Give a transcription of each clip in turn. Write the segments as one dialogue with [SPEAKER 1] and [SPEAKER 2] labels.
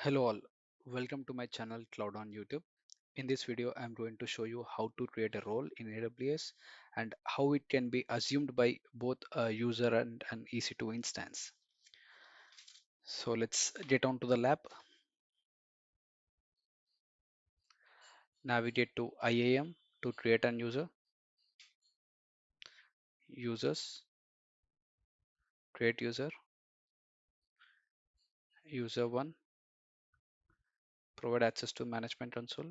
[SPEAKER 1] Hello all, welcome to my channel Cloud on YouTube. In this video, I'm going to show you how to create a role in AWS and how it can be assumed by both a user and an EC2 instance. So let's get on to the lab, navigate to IAM to create an user, users, create user, user one, provide access to management console,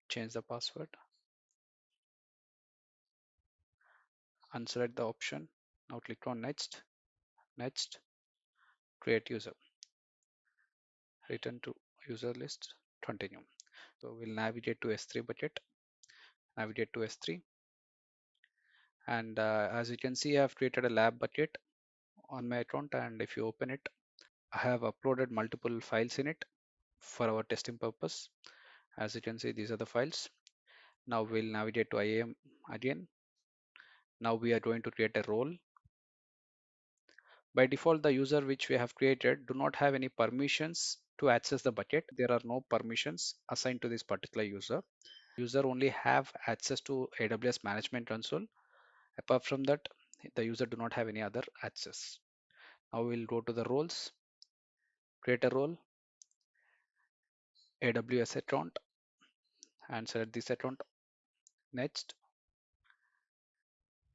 [SPEAKER 1] change the password, unselect the option. Now click on next, next, create user, return to user list, continue. So we'll navigate to S3 bucket, navigate to S3. And as you can see, I've created a lab bucket on my account. And if you open it, I have uploaded multiple files in it for our testing purpose. As you can see, these are the files. Now we'll navigate to IAM again. Now we are going to create a role. By default, the user which we have created do not have any permissions to access the bucket. There are no permissions assigned to this particular user. User only have access to AWS Management Console. Apart from that, the user do not have any other access. Now we'll go to the roles, create a role, AWS account, and select this account. Next,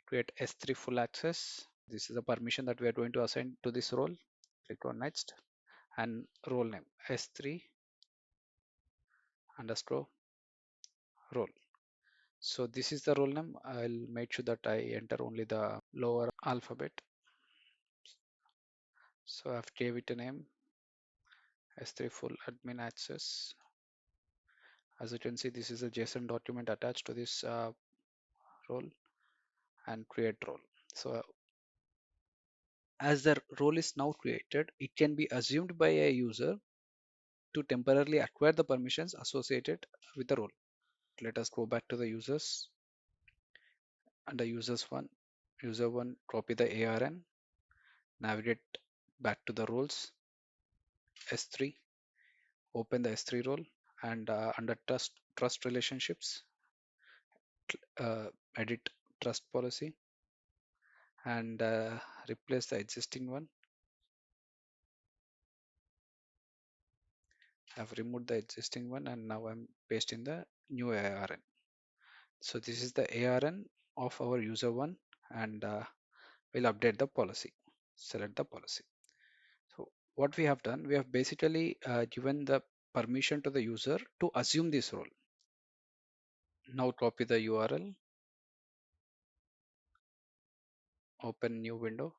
[SPEAKER 1] create S3 full access. This is the permission that we are going to assign to this role. Click on next and role name S3 underscore role. So this is the role name. I'll make sure that I enter only the lower alphabet. So I've gave it a name S3 full admin access. As you can see, this is a JSON document attached to this role and create role. So as the role is now created, it can be assumed by a user to temporarily acquire the permissions associated with the role. Let us go back to the users and the user one, copy the ARN, navigate back to the roles, S3, open the S3 role, and under trust relationships, edit trust policy, and replace the existing one. I've removed the existing one, and now I'm pasting the new ARN. So this is the ARN of our user one, and we'll update the policy. Select the policy. So what we have done, we have basically given the permission to the user to assume this role. Now copy the URL, open new window,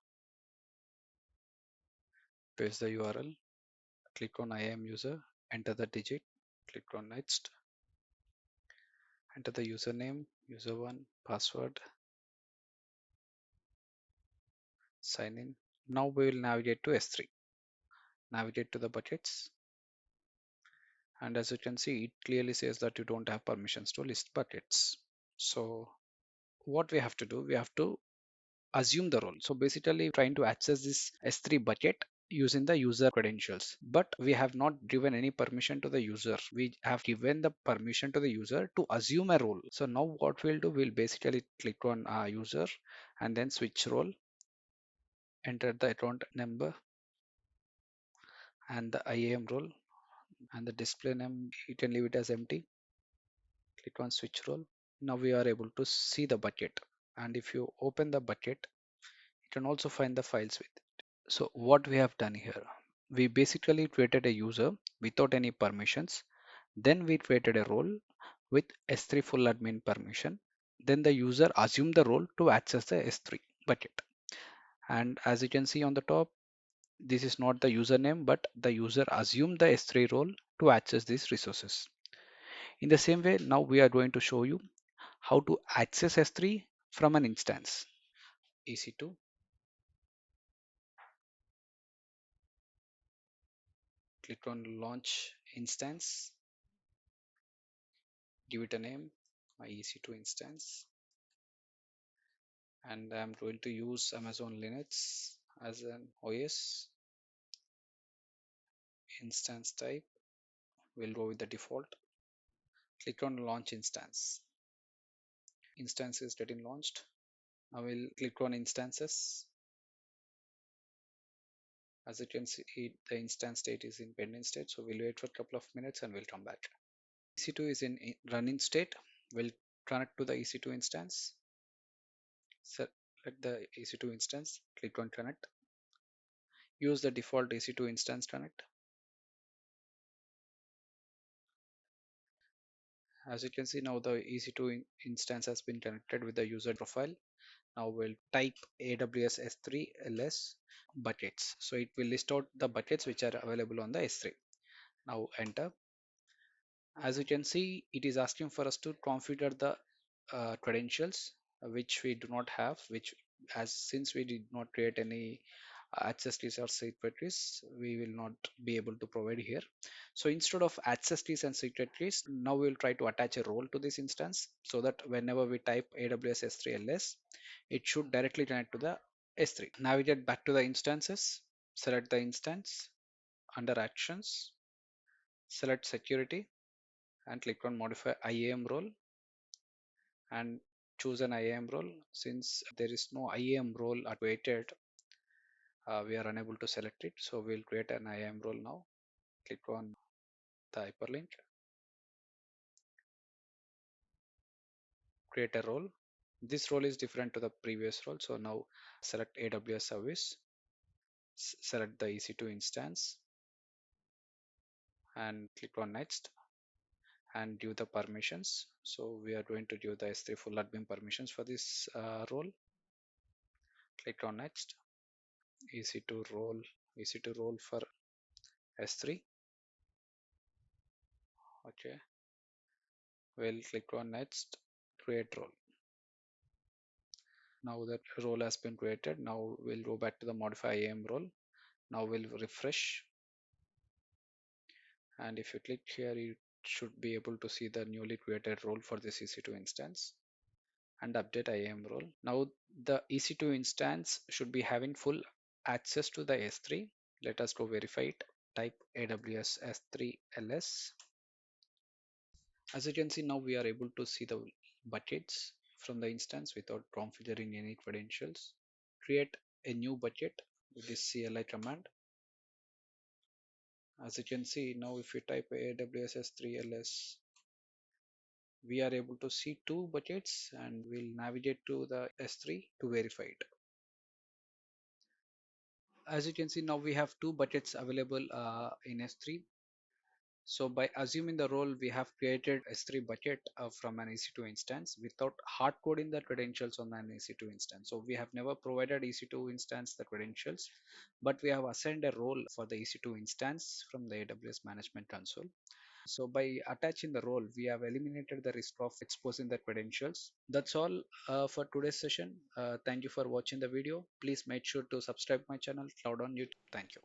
[SPEAKER 1] paste the URL, click on IAM user, enter the digit, click on next, enter the username, user one, password, sign in. Now we will navigate to S3. Navigate to the buckets, and as you can see, it clearly says that you don't have permissions to list buckets. So what we have to do, we have to assume the role. So basically trying to access this S3 bucket using the user credentials, but we have not given any permission to the user. We have given the permission to the user to assume a role. So now what we'll do, we'll basically click on user and then switch role, enter the account number and the IAM role, and the display name, you can leave it as empty. Click on switch role. Now we are able to see the bucket, and if you open the bucket, you can also find the files with it. So what we have done here, we basically created a user without any permissions. Then we created a role with S3 full admin permission. Then the user assumed the role to access the S3 bucket. And as you can see on the top, this is not the username, but the user assumed the S3 role to access these resources. In the same way, now we are going to show you how to access S3 from an instance. EC2, click on launch instance, give it a name, my EC2 instance, and I'm going to use Amazon Linux as an OS. Instance type, We'll go with the default. Click on launch instance. Instance is getting launched. Now we'll click on instances. As you can see, the instance state is in pending state. So we'll wait for a couple of minutes and we'll come back. EC2 is in running state. We'll connect to the EC2 instance. Select the EC2 instance. Click on connect. Use the default EC2 instance connect. As you can see now, the EC2 instance has been connected with the user profile. Now we'll type AWS S3 LS buckets. So it will list out the buckets which are available on the S3. Now enter. As you can see, it is asking for us to configure the credentials which we do not have, which as since we did not create any access keys or secret keys, we will not be able to provide here. So instead of access keys and secret keys, now we'll try to attach a role to this instance so that whenever we type AWS S3 LS, it should directly connect to the S3. Navigate back to the instances, select the instance, under actions, select security and click on modify IAM role and choose an IAM role. Since there is no IAM role activated, we are unable to select it. So we'll create an IAM role now. Click on the hyperlink, create a role. This role is different to the previous role. So now select AWS service, select the EC2 instance and click on next and give the permissions. So we are going to give the S3 full admin permissions for this role. Click on next, EC2 role, EC2 role for S3. Okay, we'll click on next, create role. Now that role has been created. Now we'll go back to the modify IAM role. Now we'll refresh, and if you click here, you should be able to see the newly created role for this EC2 instance and update IAM role. Now the EC2 instance should be having full access to the S3. Let us go verify it. Type AWS S3 LS. As you can see, now we are able to see the buckets from the instance without configuring any credentials. Create a new bucket with this CLI command. As you can see, now if we type AWS S3 LS, we are able to see two buckets and we'll navigate to the S3 to verify it. As you can see, now we have two buckets available in S3. So by assuming the role, we have created S3 bucket from an EC2 instance without hard coding the credentials on an EC2 instance. So we have never provided EC2 instance the credentials, but we have assigned a role for the EC2 instance from the AWS Management Console. So by attaching the role, we have eliminated the risk of exposing the credentials. That's all for today's session. Thank you for watching the video. Please make sure to subscribe my channel Cloud on YouTube. Thank you.